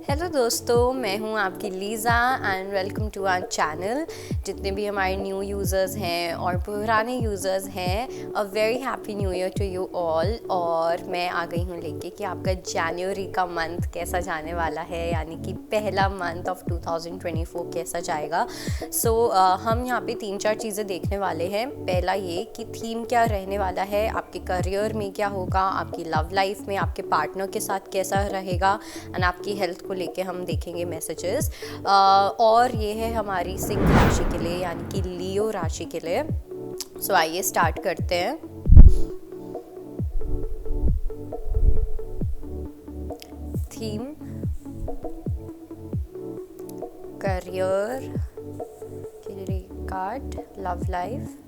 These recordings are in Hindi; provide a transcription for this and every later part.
हेलो दोस्तों, मैं हूं आपकी Liza and welcome to our channel. जितने भी हमारे न्यू यूज़र्स हैं और पुराने यूज़र्स हैं, a very happy new year to you all. और मैं आ गई हूं लेके कि आपका जनवरी का मंथ कैसा जाने वाला है, यानी कि पहला मंथ ऑफ 2024 कैसा जाएगा। हम यहाँ पे 3-4 चीज़ें देखने वाले हैं। पहला ये कि थीम क्या रहने वाला है, आपके करियर में क्या होगा, आपकी लव लाइफ में आपके पार्टनर के साथ कैसा रहेगा, एंड आपकी हेल्थ को लेके हम देखेंगे मैसेजेस। और ये है हमारी सिंह राशि के लिए, यानी कि लियो राशि के लिए। आइए स्टार्ट करते हैं। थीम, करियर के लिए कार्ड, लव लाइफ,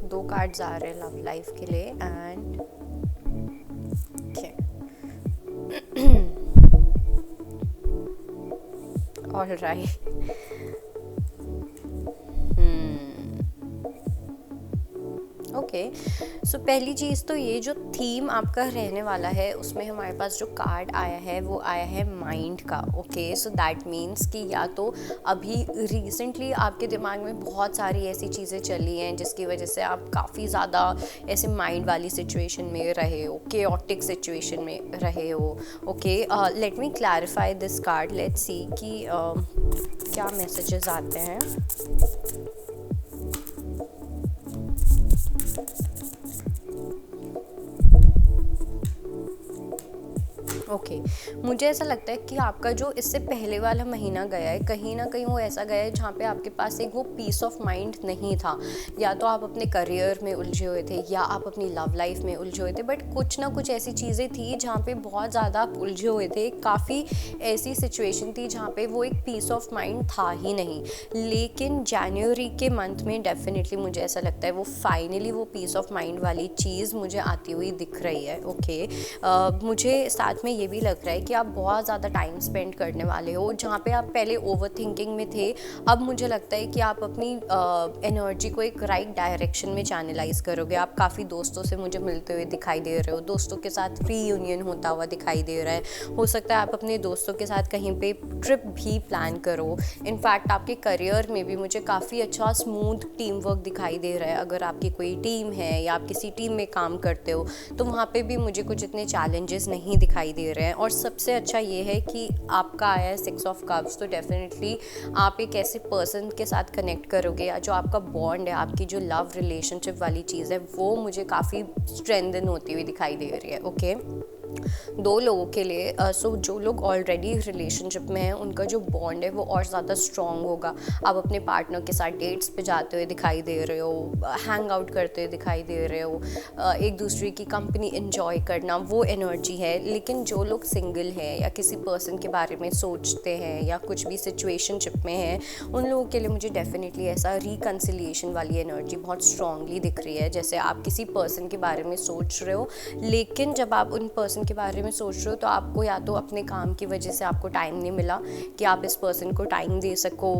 दो कार्ड्स आ रहे हैं लव लाइफ के लिए एंड ऑल राइट। ओके, सो पहली चीज़ तो ये जो थीम आपका रहने वाला है उसमें हमारे पास जो कार्ड आया है वो आया है माइंड का। ओके, सो दैट मीन्स कि या तो अभी रिसेंटली आपके दिमाग में बहुत सारी ऐसी चीज़ें चली हैं जिसकी वजह से आप काफ़ी ज़्यादा ऐसे माइंड वाली सिचुएशन में रहे हो, केओटिक सिचुएशन में रहे हो। Okay, let me clarify this card, let's see कि क्या मैसेजेस आते हैं। ओके, मुझे ऐसा लगता है कि आपका जो इससे पहले वाला महीना गया है, कहीं ना कहीं वो ऐसा गया है जहाँ पे आपके पास एक वो पीस ऑफ माइंड नहीं था। या तो आप अपने करियर में उलझे हुए थे या आप अपनी लव लाइफ में उलझे हुए थे, बट कुछ ना कुछ ऐसी चीज़ें थी जहाँ पे बहुत ज़्यादा आप उलझे हुए थे। काफ़ी ऐसी सिचुएशन थी जहाँ पे वो एक पीस ऑफ माइंड था ही नहीं। लेकिन जनवरी के मंथ में डेफिनेटली मुझे ऐसा लगता है वो फाइनली वो पीस ऑफ माइंड वाली चीज़ मुझे आती हुई दिख रही है। ओके, मुझे साथ में ये भी लग रहा है कि आप बहुत ज़्यादा टाइम स्पेंड करने वाले हो। जहाँ पे आप पहले ओवर थिंकिंग में थे, अब मुझे लगता है कि आप अपनी एनर्जी को एक राइट डायरेक्शन में चैनलाइज करोगे। आप काफ़ी दोस्तों से मुझे मिलते हुए दिखाई दे रहे हो, दोस्तों के साथ रीयूनियन होता हुआ दिखाई दे रहा है। हो सकता है आप अपने दोस्तों के साथ कहीं पे ट्रिप भी प्लान करो। इनफैक्ट आपके करियर में भी मुझे काफ़ी अच्छा स्मूथ टीम वर्क दिखाई दे रहा है। अगर आपकी कोई टीम है या आप किसी टीम में काम करते हो तो वहाँ पे भी मुझे कुछ इतने चैलेंजेस नहीं दिखाई दे रहे हैं। और सबसे अच्छा ये है कि आपका आया है 6 ऑफ कप्स, तो डेफिनेटली आप एक ऐसे पर्सन के साथ कनेक्ट करोगे या जो आपका बॉन्ड है, आपकी जो लव रिलेशनशिप वाली चीज़ है, वो मुझे काफ़ी स्ट्रेंथन होती हुई दिखाई दे रही है। ओके, दो लोगों के लिए जो लोग ऑलरेडी रिलेशनशिप में हैं उनका जो बॉन्ड है वो और ज़्यादा स्ट्रॉन्ग होगा। आप अपने पार्टनर के साथ डेट्स पे जाते हुए दिखाई दे रहे हो, हैंग आउट करते हुए दिखाई दे रहे हो, एक दूसरे की कंपनी एंजॉय करना, वो एनर्जी है। लेकिन जो लोग सिंगल हैं या किसी पर्सन के बारे में सोचते हैं या कुछ भी सिचुएशनशिप में हैं, उन लोगों के लिए मुझे डेफिनेटली ऐसा रिकन्सिलिएशन वाली एनर्जी बहुत स्ट्रांगली दिख रही है। जैसे आप किसी पर्सन के बारे में सोच रहे हो, लेकिन जब आप उन पर्सन के बारे में सोच रहे हो तो आपको या तो अपने काम की वजह से आपको टाइम नहीं मिला कि आप इस पर्सन को टाइम दे सको।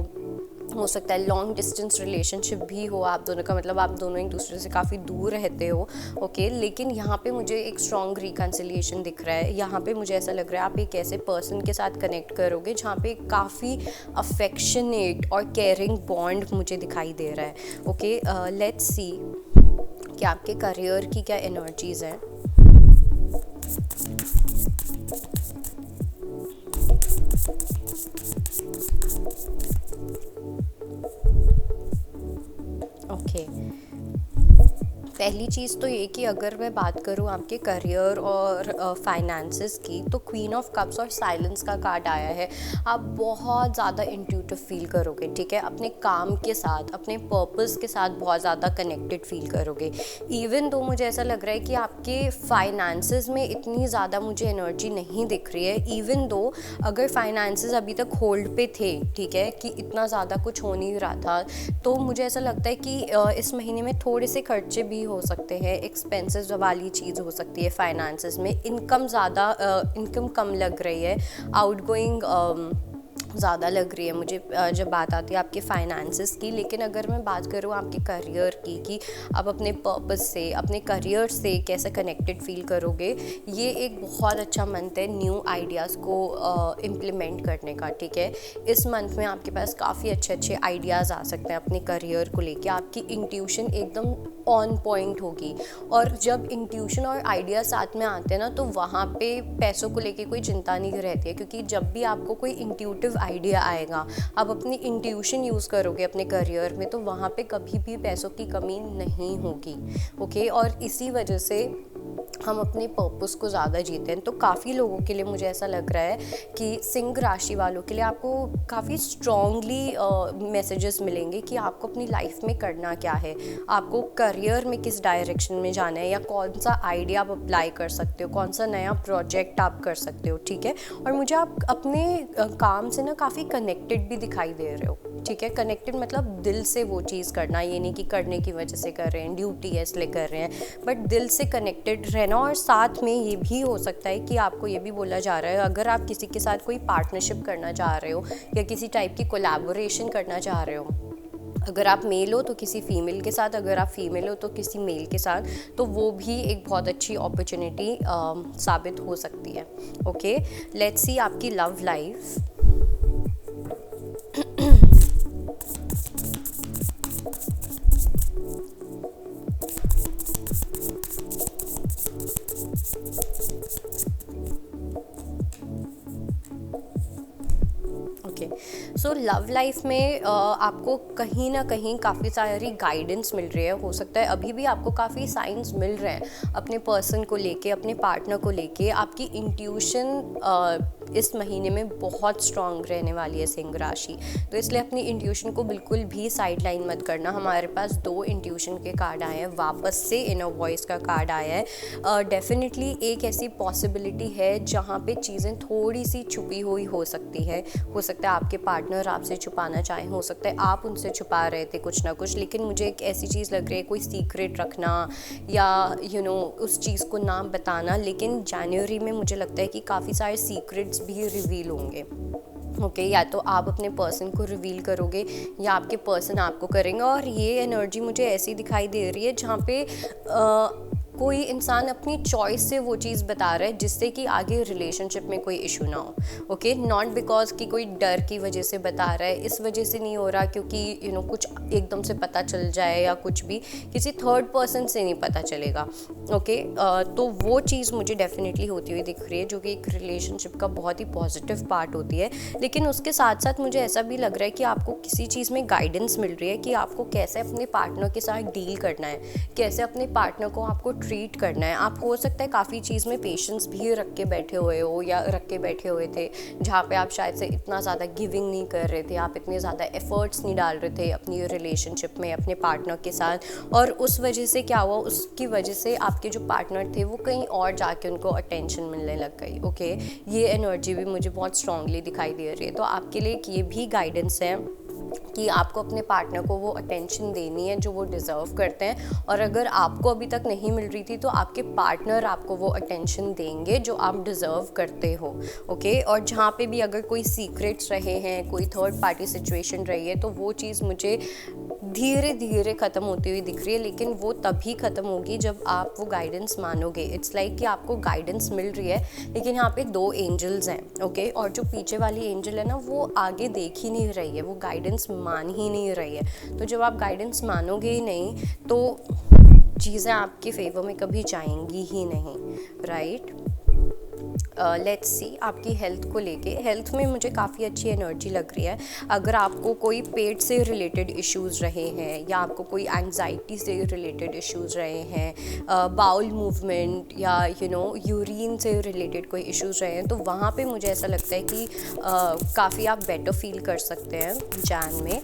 हो सकता है लॉन्ग डिस्टेंस रिलेशनशिप भी हो आप दोनों का, मतलब आप दोनों एक दूसरे से काफ़ी दूर रहते हो। ओके, लेकिन यहाँ पे मुझे एक स्ट्रॉन्ग रिकन्सिलिएशन दिख रहा है। यहाँ पे मुझे ऐसा लग रहा है आप एक ऐसे पर्सन के साथ कनेक्ट करोगे जहाँ पे काफ़ी अफेक्शनेट और केयरिंग बॉन्ड मुझे दिखाई दे रहा है। ओके, लेट्स सी कि आपके करियर की क्या एनर्जीज़ हैं। ओके, पहली चीज़ तो ये कि अगर मैं बात करूँ आपके करियर और फाइनेंसेस की, तो क्वीन ऑफ कप्स और साइलेंस का कार्ड आया है। आप बहुत ज़्यादा इंट्यूटिव फील करोगे, ठीक है, अपने काम के साथ, अपने पर्पस के साथ बहुत ज़्यादा कनेक्टेड फील करोगे। इवन तो मुझे ऐसा लग रहा है कि आपके फाइनेंसेस में इतनी ज़्यादा मुझे एनर्जी नहीं दिख रही है। इवन दो अगर फाइनेंसेस अभी तक होल्ड पे थे, ठीक है, कि इतना ज़्यादा कुछ हो नहीं रहा था, तो मुझे ऐसा लगता है कि इस महीने में थोड़े से खर्चे भी हो सकते हैं, एक्सपेंसेस वाली चीज़ हो सकती है। फाइनेंसेस में इनकम कम लग रही है, आउटगोइंग ज़्यादा लग रही है मुझे जब बात आती है आपके फाइनेंसेस की। लेकिन अगर मैं बात करूँ आपके करियर की कि आप अपने पर्पस से, अपने करियर से कैसे कनेक्टेड फील करोगे, ये एक बहुत अच्छा मंथ है न्यू आइडियाज़ को इम्प्लीमेंट करने का, ठीक है। इस मंथ में आपके पास काफ़ी अच्छे अच्छे आइडियाज़ आ सकते हैं अपने करियर को लेके। आपकी इंट्यूशन एकदम ऑन पॉइंट होगी, और जब इंट्यूशन और आइडिया साथ में आते हैं ना, तो वहाँ पे पैसों को लेके कोई चिंता नहीं रहती है, क्योंकि जब भी आपको कोई इंट्यूटिव आइडिया आएगा, आप अपनी इंट्यूशन यूज़ करोगे अपने करियर में, तो वहाँ पे कभी भी पैसों की कमी नहीं होगी, ओके। और इसी वजह से हम अपने पर्पस को ज़्यादा जीते हैं। तो काफ़ी लोगों के लिए मुझे ऐसा लग रहा है कि सिंह राशि वालों के लिए आपको काफ़ी स्ट्रॉन्गली मैसेजेस मिलेंगे कि आपको अपनी लाइफ में करना क्या है, आपको करियर में किस डायरेक्शन में जाना है, या कौन सा आइडिया आप अप्लाई कर सकते हो, कौन सा नया प्रोजेक्ट आप कर सकते हो, ठीक है। और मुझे आप अपने काम से ना काफ़ी कनेक्टेड भी दिखाई दे रहे हो, ठीक है। कनेक्टेड मतलब दिल से वो चीज़ करना, ये नहीं कि करने की वजह से कर रहे हैं, ड्यूटी है इसलिए कर रहे हैं, बट दिल से कनेक्टेड रहना। और साथ में ये भी हो सकता है कि आपको ये भी बोला जा रहा है, अगर आप किसी के साथ कोई पार्टनरशिप करना चाह रहे हो या किसी टाइप की कोलैबोरेशन करना चाह रहे हो, अगर आप मेल हो तो किसी फीमेल के साथ, अगर आप फीमेल हो तो किसी मेल के साथ, तो वो भी एक बहुत अच्छी अपॉर्चुनिटी साबित हो सकती है, ओके। लेट्स सी आपकी love life. Okay, so love life में आपको कहीं ना कहीं काफ़ी सारी गाइडेंस मिल रही है। हो सकता है अभी भी आपको काफ़ी साइंस मिल रहे हैं अपने पर्सन को लेके, अपने पार्टनर को लेके। आपकी इंट्यूशन इस महीने में बहुत स्ट्रांग रहने वाली है सिंह राशि, तो इसलिए अपनी इंट्यूशन को बिल्कुल भी साइड लाइन मत करना। हमारे पास 2 इंट्यूशन के कार्ड आए हैं, वापस से इनर वॉइस का कार्ड आया है। डेफिनेटली एक ऐसी पॉसिबिलिटी है जहाँ पे चीज़ें थोड़ी सी छुपी हुई हो सकती है। हो सकता है आपके पार्टनर आपसे छुपाना चाहें, हो सकता है आप उनसे छुपा रहे थे कुछ ना कुछ, लेकिन मुझे एक ऐसी चीज़ लग रही है, कोई सीक्रेट रखना या उस चीज़ को ना बताना। लेकिन जनवरी में मुझे लगता है कि काफ़ी सारे सीक्रेट्स भी रिवील होंगे, ओके। या तो आप अपने पर्सन को रिवील करोगे या आपके पर्सन आपको करेंगे। और ये एनर्जी मुझे ऐसी दिखाई दे रही है जहाँ पे कोई इंसान अपनी चॉइस से वो चीज़ बता रहा है जिससे कि आगे रिलेशनशिप में कोई इशू ना हो, ओके। नॉट बिकॉज कि कोई डर की वजह से बता रहा है, इस वजह से नहीं हो रहा क्योंकि कुछ एकदम से पता चल जाए या कुछ भी, किसी थर्ड पर्सन से नहीं पता चलेगा, ओके। तो वो चीज़ मुझे डेफिनेटली होती हुई दिख रही है, जो कि एक रिलेशनशिप का बहुत ही पॉजिटिव पार्ट होती है। लेकिन उसके साथ साथ मुझे ऐसा भी लग रहा है कि आपको किसी चीज़ में गाइडेंस मिल रही है कि आपको कैसे अपने पार्टनर के साथ डील करना है, कैसे अपने पार्टनर को आपको ट्रीट करना है। आप हो सकता है काफ़ी चीज़ में पेशेंस भी रख के बैठे हुए हो या रख के बैठे हुए थे, जहाँ पे आप शायद से इतना ज़्यादा गिविंग नहीं कर रहे थे, आप इतने ज़्यादा एफर्ट्स नहीं डाल रहे थे अपनी रिलेशनशिप में अपने पार्टनर के साथ। और उस वजह से क्या हुआ, उसकी वजह से आपके जो पार्टनर थे वो कहीं और जाके उनको अटेंशन मिलने लग गई, ओके। ये एनर्जी भी मुझे बहुत स्ट्रांगली दिखाई दे रही है। तो आपके लिए ये भी गाइडेंस है कि आपको अपने पार्टनर को वो अटेंशन देनी है जो वो डिज़र्व करते हैं। और अगर आपको अभी तक नहीं मिल रही थी तो आपके पार्टनर आपको वो अटेंशन देंगे जो आप डिज़र्व करते हो, ओके। और जहाँ पे भी अगर कोई सीक्रेट्स रहे हैं, कोई थर्ड पार्टी सिचुएशन रही है, तो वो चीज़ मुझे धीरे धीरे ख़त्म होती हुई दिख रही है। लेकिन वो तभी ख़त्म होगी जब आप वो गाइडेंस मानोगे। इट्स लाइक कि आपको गाइडेंस मिल रही है, लेकिन यहाँ पे 2 एंजल्स हैं, ओके। और जो पीछे वाली एंजल है ना, वो आगे देख ही नहीं रही है, वो गाइडेंस मान ही नहीं रही है। तो जब आप गाइडेंस मानोगे ही नहीं तो चीज़ें आपके फेवर में कभी जाएंगी ही नहीं, राइट। लेट्स सी आपकी हेल्थ को लेके। हेल्थ में मुझे काफ़ी अच्छी एनर्जी लग रही है। अगर आपको कोई पेट से रिलेटेड इश्यूज़ रहे हैं या आपको कोई एंग्जाइटी से रिलेटेड इश्यूज़ रहे हैं, बाउल मूवमेंट या यूरिन से रिलेटेड कोई इश्यूज़ रहे हैं, तो वहाँ पे मुझे ऐसा लगता है कि काफ़ी आप बेटर फील कर सकते हैं जैन में।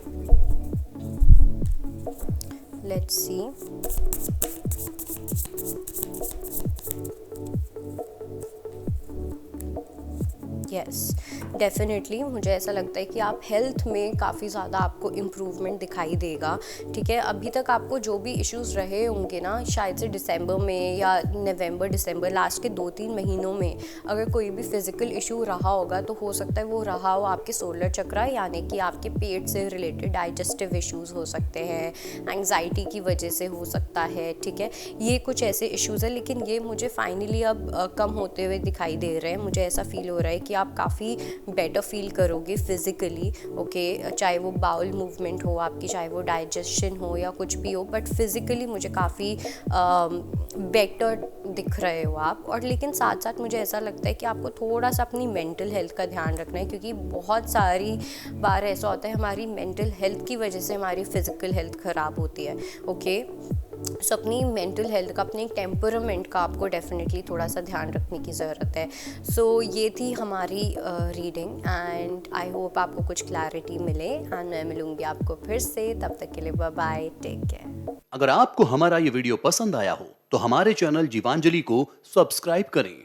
लेट्स सी यस, डेफ़िनेटली मुझे ऐसा लगता है कि आप हेल्थ में काफ़ी ज़्यादा आपको इम्प्रूवमेंट दिखाई देगा, ठीक है। अभी तक आपको जो भी इश्यूज़ रहे होंगे ना, शायद से दिसंबर में या नवंबर दिसंबर लास्ट के 2-3 महीनों में अगर कोई भी फिज़िकल इशू रहा होगा तो हो सकता है वो रहा हो आपके सोलर चक्रा, यानी कि आपके पेट से रिलेटेड डाइजेस्टिव इश्यूज़ हो सकते हैं, एंग्जाइटी की वजह से हो सकता है, ठीक है। ये कुछ ऐसे इश्यूज़ हैं, लेकिन ये मुझे फाइनली अब कम होते हुए दिखाई दे रहे हैं। मुझे ऐसा फ़ील हो रहा है कि आप काफ़ी बेटर फील करोगे फिज़िकली, ओके। चाहे वो बाउल मूवमेंट हो आपकी, चाहे वो डाइजेशन हो या कुछ भी हो, बट फिज़िकली मुझे काफ़ी बेटर दिख रहे हो आप। और लेकिन साथ साथ मुझे ऐसा लगता है कि आपको थोड़ा सा अपनी मेंटल हेल्थ का ध्यान रखना है, क्योंकि बहुत सारी बार ऐसा होता है हमारी मेंटल हेल्थ की वजह से हमारी फ़िज़िकल हेल्थ ख़राब होती है, ओके। सो अपनी मेंटल हेल्थ का, अपने टेम्परामेंट का आपको डेफिनेटली थोड़ा सा ध्यान रखने की ज़रूरत है। सो ये थी हमारी रीडिंग, एंड आई होप आपको कुछ क्लैरिटी मिले, एंड मैं मिलूँगी आपको फिर से। तब तक के लिए बाय बाय, टेक केयर। अगर आपको हमारा ये वीडियो पसंद आया हो तो हमारे चैनल जीवांजलि को सब्सक्राइब करें